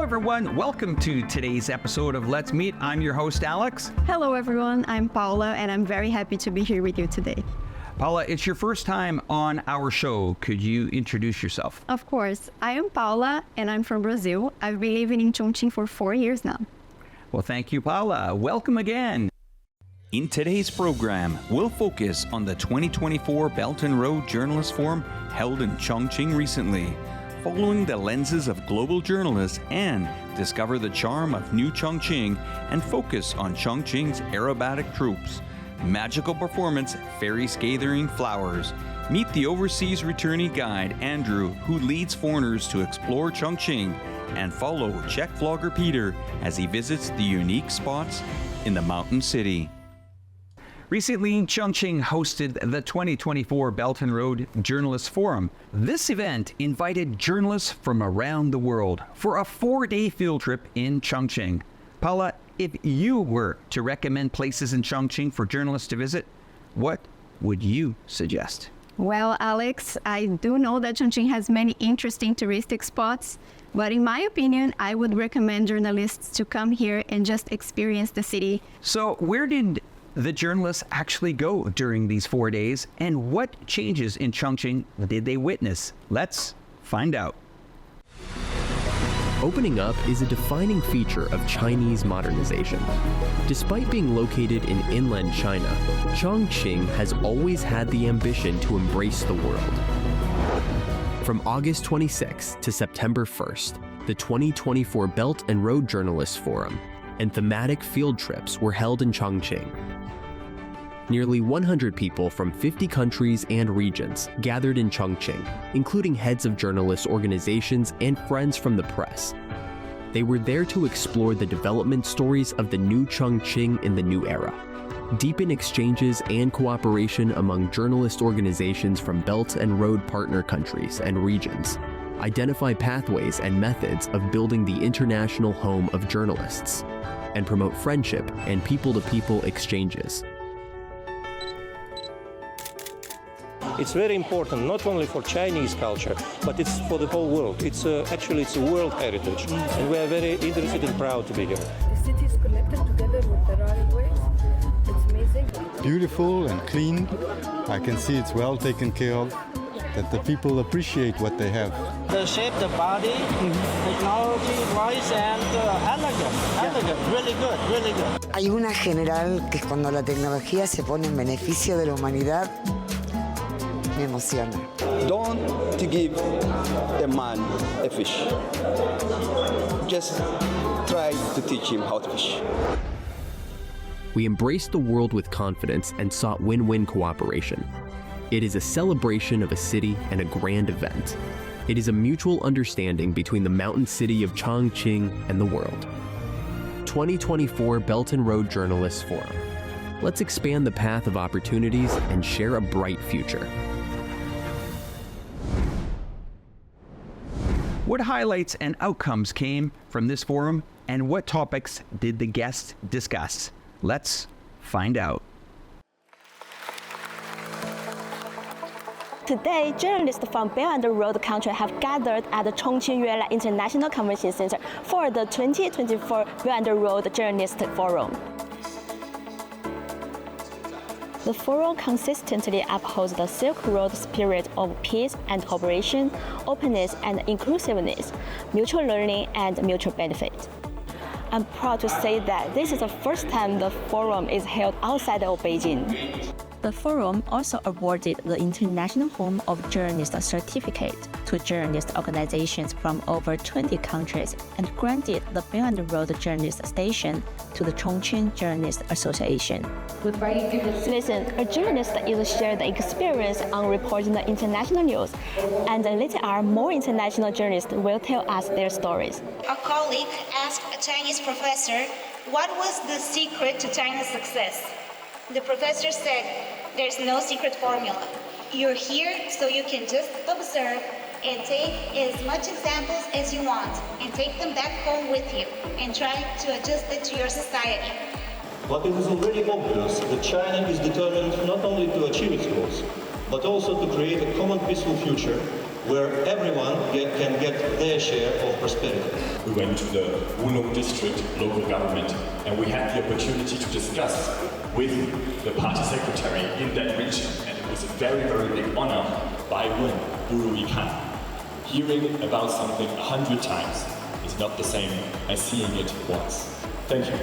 everyone. Welcome to today's episode of Let's Meet. I'm your host, Alex. Hello, everyone. I'm Paula, and I'm very happy to be here with you today. Paula, it's your first time on our show. Could you introduce yourself? Of course. I am Paula, and I'm from Brazil. I've been living in Chongqing for 4 years now. Well, thank you, Paula. Welcome again. In today's program, we'll focus on the 2024 Belt and Road Journalist Forum held in Chongqing recently, following the lenses of global journalists, and discover the charm of New Chongqing and focus on Chongqing's aerobatic troops, magical performance, fairy scathering flowers. Meet the overseas returnee guide, Andrew, who leads foreigners to explore Chongqing, and follow Czech vlogger Peter as he visits the unique spots in the mountain city. Recently, Chongqing hosted the 2024 Belt and Road Journalist Forum. This event invited journalists from around the world for a 4-day field trip in Chongqing. Paula, if you were to recommend places in Chongqing for journalists to visit, what would you suggest? Well, Alex, I do know that Chongqing has many interesting touristic spots, but in my opinion, I would recommend journalists to come here and just experience the city. So where did the journalists actually go during these 4 days, and what changes in Chongqing did they witness? Let's find out. Opening up is a defining feature of Chinese modernization. Despite being located in inland China, Chongqing has always had the ambition to embrace the world. From August 26 to September 1st, the 2024 Belt and Road Journalists Forum and thematic field trips were held in Chongqing. Nearly 100 people from 50 countries and regions gathered in Chongqing, including heads of journalist organizations and friends from the press. They were there to explore the development stories of the new Chongqing in the new era, deepen exchanges and cooperation among journalist organizations from Belt and Road partner countries and regions, identify pathways and methods of building the international home of journalists, and promote friendship and people-to-people exchanges. It's very important, not only for Chinese culture, but it's for the whole world. It's actually a world heritage, and we are very interested and proud to be here. The city is connected together with the railways. It's amazing. Beautiful and clean. I can see it's well taken care of, that the people appreciate what they have. The shape, the body, technology-wise, and elegant, really good, really good. Hay una general que es cuando la tecnología se pone en beneficio de la humanidad, me emociona. Don't to give a man a fish. Just try to teach him how to fish. We embraced the world with confidence and sought win-win cooperation. It is a celebration of a city and a grand event. It is a mutual understanding between the mountain city of Chongqing and the world. 2024 Belt and Road Journalists Forum. Let's expand the path of opportunities and share a bright future. What highlights and outcomes came from this forum, and what topics did the guests discuss? Let's find out. Today, journalists from Belt and Road country have gathered at the Chongqing Yuela International Convention Center for the 2024 Belt and Road Journalist Forum. The forum consistently upholds the Silk Road spirit of peace and cooperation, openness and inclusiveness, mutual learning and mutual benefit. I'm proud to say that this is the first time the forum is held outside of Beijing. The forum also awarded the International Home of Journalists certificate to journalist organizations from over 20 countries and granted the Belt and Road Journalist Station to the Chongqing Journalist Association. Listen, a journalist is share the experience on reporting the international news, and later on, more international journalists will tell us their stories. A colleague asked a Chinese professor, what was the secret to China's success? The professor said, there's no secret formula. You're here so you can just observe and take as much examples as you want and take them back home with you and try to adjust it to your society. But it is already obvious that China is determined not only to achieve its goals, but also to create a common peaceful future where everyone can get their share of prosperity. We went to the Wulong district local government, and we had the opportunity to discuss with the party secretary in that region, and it was a very, very big honor by Wen Buruikan. Hearing about something 100 times is not the same as seeing it once. Thank you.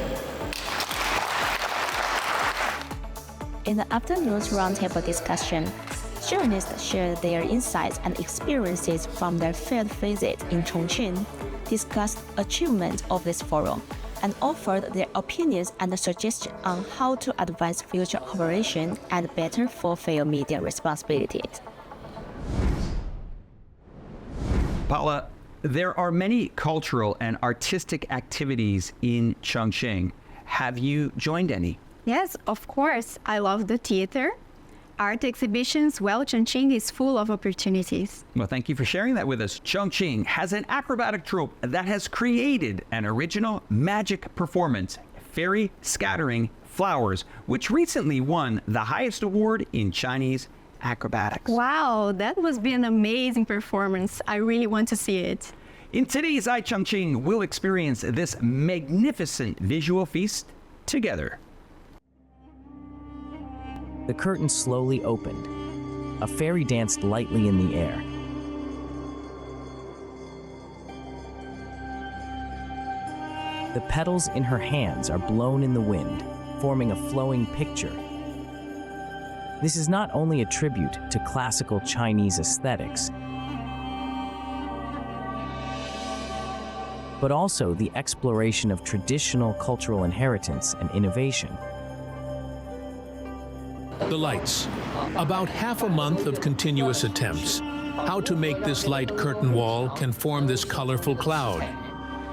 In the afternoon's roundtable discussion, journalists shared their insights and experiences from their field visit in Chongqing, discussed achievements of this forum, and offered their opinions and suggestions on how to advance future cooperation and better fulfill media responsibilities. Paula, there are many cultural and artistic activities in Chongqing. Have you joined any? Yes, of course. I love the theater, art exhibitions. Well, Chongqing is full of opportunities. Well, thank you for sharing that with us. Chongqing has an acrobatic troupe that has created an original magic performance, Fairy Scattering Flowers, which recently won the highest award in Chinese acrobatics. Wow, that must be an amazing performance. I really want to see it. In today's iChongqing, we'll experience this magnificent visual feast together. The curtain slowly opened. A fairy danced lightly in the air. The petals in her hands are blown in the wind, forming a flowing picture. This is not only a tribute to classical Chinese aesthetics, but also the exploration of traditional cultural inheritance and innovation. The lights. About half a month of continuous attempts. How to make this light curtain wall can form this colorful cloud.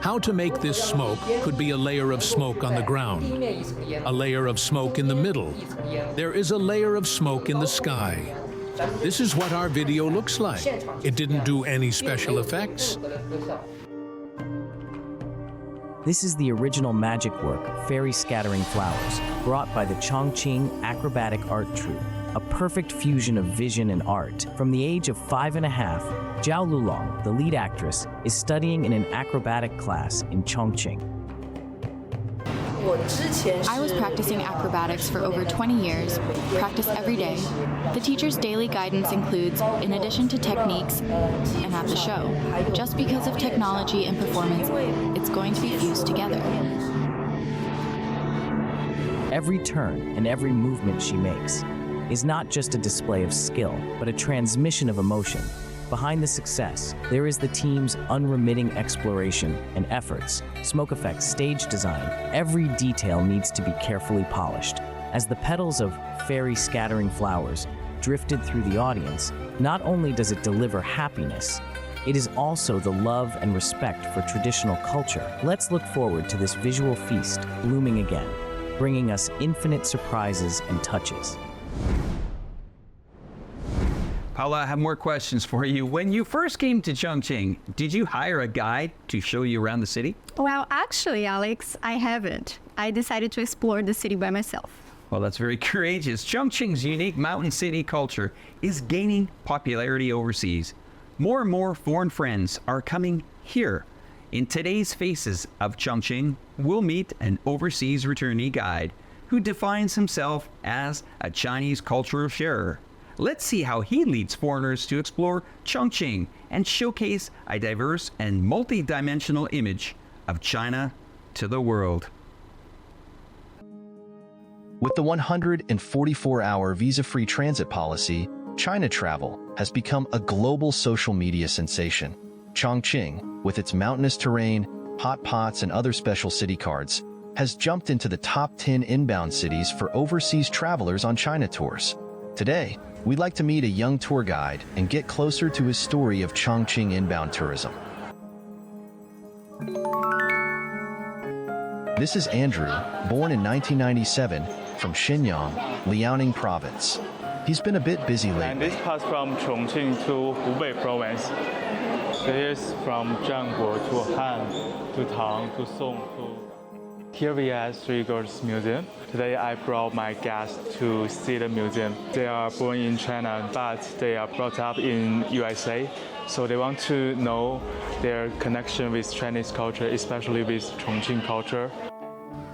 How to make this smoke could be a layer of smoke on the ground, a layer of smoke in the middle. There is a layer of smoke in the sky. This is what our video looks like. It didn't do any special effects. This is the original magic work, Fairy Scattering Flowers, brought by the Chongqing Acrobatic Art Troupe, a perfect fusion of vision and art. From the age of 5.5, Zhao Lulong, the lead actress, is studying in an acrobatic class in Chongqing. I was practicing acrobatics for over 20 years, practice every day. The teacher's daily guidance includes, in addition to techniques and at the show, just because of technology and performance, it's going to be fused together. Every turn and every movement she makes is not just a display of skill, but a transmission of emotion. Behind the success, there is the team's unremitting exploration and efforts, smoke effects, stage design. Every detail needs to be carefully polished. As the petals of Fairy Scattering Flowers drifted through the audience, not only does it deliver happiness, it is also the love and respect for traditional culture. Let's look forward to this visual feast blooming again, bringing us infinite surprises and touches. Paula, I have more questions for you. When you first came to Chongqing, did you hire a guide to show you around the city? Well, actually, Alex, I haven't. I decided to explore the city by myself. Well, that's very courageous. Chongqing's unique mountain city culture is gaining popularity overseas. More and more foreign friends are coming here. In today's Faces of Chongqing, we'll meet an overseas returnee guide who defines himself as a Chinese cultural sharer. Let's see how he leads foreigners to explore Chongqing and showcase a diverse and multi-dimensional image of China to the world. With the 144-hour visa-free transit policy, China travel has become a global social media sensation. Chongqing, with its mountainous terrain, hot pots, and other special city cards, has jumped into the top 10 inbound cities for overseas travelers on China tours. Today, we'd like to meet a young tour guide and get closer to his story of Chongqing inbound tourism. This is Andrew, born in 1997, from Shenyang, Liaoning province. He's been a bit busy lately. And this pass from Chongqing to Hubei province. This is from Zhanguo to Han to Tang to Song to... Here we have Three Girls Museum. Today I brought my guests to see the museum. They are born in China, but they are brought up in USA. So they want to know their connection with Chinese culture, especially with Chongqing culture.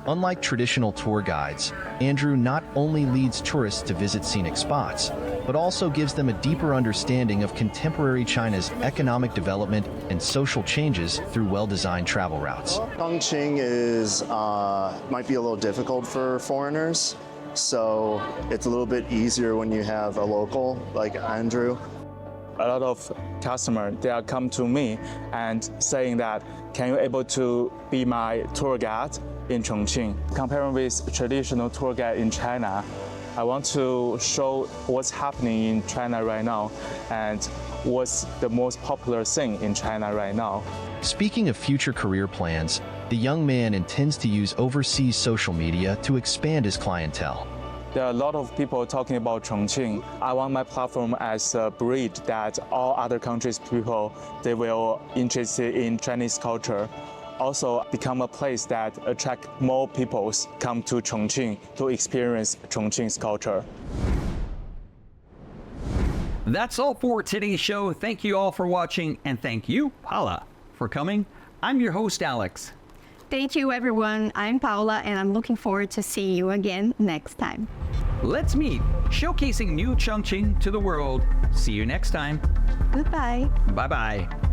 Unlike traditional tour guides, Andrew not only leads tourists to visit scenic spots, but also gives them a deeper understanding of contemporary China's economic development and social changes through well-designed travel routes. Chongqing is might be a little difficult for foreigners, so it's a little bit easier when you have a local like Andrew. A lot of customers, they are come to me and saying that, can you able to be my tour guide in Chongqing? Comparing with traditional tour guide in China, I want to show what's happening in China right now and what's the most popular thing in China right now. Speaking of future career plans, the young man intends to use overseas social media to expand his clientele. There are a lot of people talking about Chongqing. I want my platform as a bridge that all other countries' people, they will interested in Chinese culture. Also become a place that attract more people come to Chongqing to experience Chongqing's culture. That's all for today's show. Thank you all for watching, and thank you, Paula, for coming. I'm your host, Alex. Thank you, everyone. I'm Paula, and I'm looking forward to seeing you again next time. Let's meet, showcasing new Chongqing to the world. See you next time. Goodbye. Bye-bye.